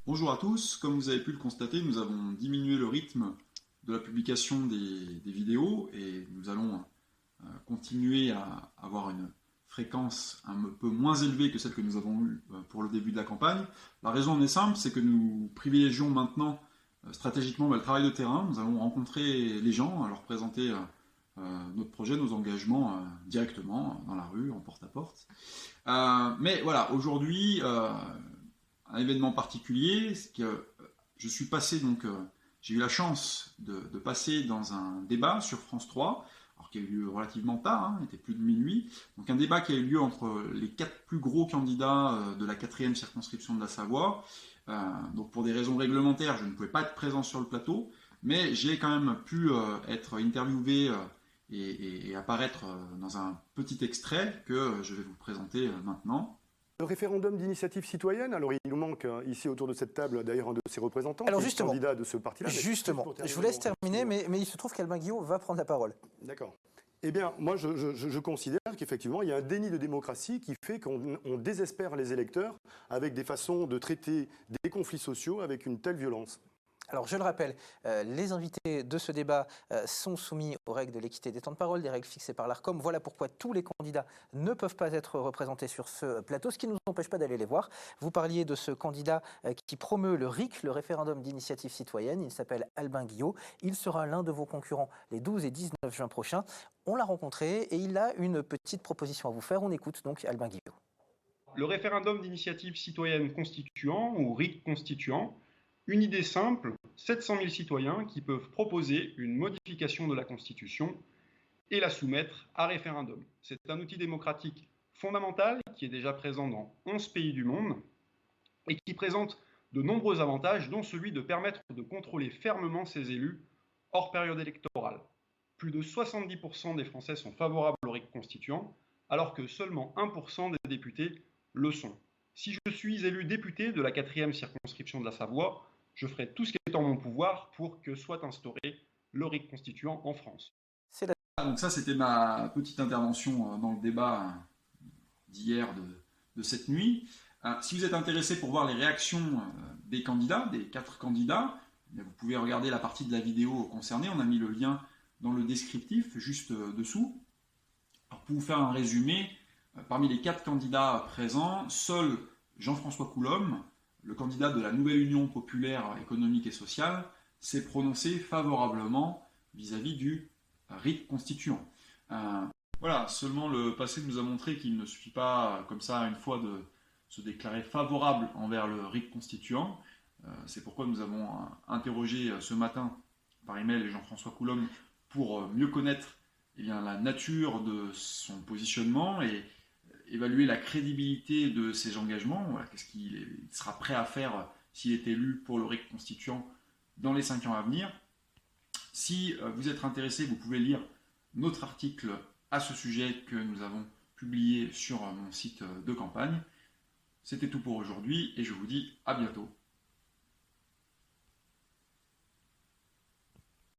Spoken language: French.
Bonjour à tous, comme vous avez pu le constater, nous avons diminué le rythme de la publication des vidéos et nous allons continuer à avoir une fréquence un peu moins élevée que celle que nous avons eue pour le début de la campagne. La raison en est simple, c'est que nous privilégions maintenant stratégiquement le travail de terrain. Nous allons rencontrer les gens, leur présenter notre projet, nos engagements directement dans la rue, en porte-à-porte. Mais voilà, aujourd'hui, un événement particulier, c'est que je suis passé donc, j'ai eu la chance de passer dans un débat sur France 3, alors qui a eu lieu relativement tard, hein, il était plus de minuit, donc un débat qui a eu lieu entre les 4 plus gros candidats de la 4e circonscription de la Savoie. Donc pour des raisons réglementaires, je ne pouvais pas être présent sur le plateau, mais j'ai quand même pu être interviewé et apparaître dans un petit extrait que je vais vous présenter maintenant. Le référendum d'initiative citoyenne, alors il nous manque ici autour de cette table d'ailleurs un de ses représentants, Alors qui est justement, candidat de ce parti-là. justement, je vous laisse terminer, mais il se trouve qu'Albin Guillot va prendre la parole. D'accord. Eh bien, moi, je considère qu'effectivement, il y a un déni de démocratie qui fait qu'on désespère les électeurs avec des façons de traiter des conflits sociaux avec une telle violence. Alors je le rappelle, les invités de ce débat sont soumis aux règles de l'équité des temps de parole, des règles fixées par l'ARCOM. Voilà pourquoi tous les candidats ne peuvent pas être représentés sur ce plateau, ce qui ne nous empêche pas d'aller les voir. Vous parliez de ce candidat qui promeut le RIC, le référendum d'initiative citoyenne. Il s'appelle Albin Guillot. Il sera l'un de vos concurrents les 12 et 19 juin prochains. On l'a rencontré et il a une petite proposition à vous faire. On écoute donc Albin Guillot. Le référendum d'initiative citoyenne constituant, ou RIC constituant, une idée simple, 700 000 citoyens qui peuvent proposer une modification de la Constitution et la soumettre à référendum. C'est un outil démocratique fondamental qui est déjà présent dans 11 pays du monde et qui présente de nombreux avantages, dont celui de permettre de contrôler fermement ses élus hors période électorale. Plus de 70% des Français sont favorables au RIC constituant, alors que seulement 1% des députés le sont. Si je suis élu député de la 4e circonscription de la Savoie, je ferai tout ce qui est en mon pouvoir pour que soit instauré le RIC constituant en France. Donc ça, c'était ma petite intervention dans le débat d'hier, de cette nuit. Si vous êtes intéressé pour voir les réactions des candidats, des 4 candidats, vous pouvez regarder la partie de la vidéo concernée. On a mis le lien dans le descriptif, juste dessous. Alors, pour vous faire un résumé, parmi les 4 candidats présents, seul Jean-François Coulombe, le candidat de la Nouvelle Union populaire économique et sociale, s'est prononcé favorablement vis-à-vis du RIC constituant. Voilà, seulement le passé nous a montré qu'il ne suffit pas, comme ça, une fois de se déclarer favorable envers le RIC constituant. C'est pourquoi nous avons interrogé ce matin par email Jean-François Coulombe pour mieux connaître la nature de son positionnement et évaluer la crédibilité de ses engagements. Voilà, qu'est-ce qu'il sera prêt à faire s'il est élu pour le RIC constituant dans les 5 ans à venir. Si vous êtes intéressé, vous pouvez lire notre article à ce sujet que nous avons publié sur mon site de campagne. C'était tout pour aujourd'hui et je vous dis à bientôt.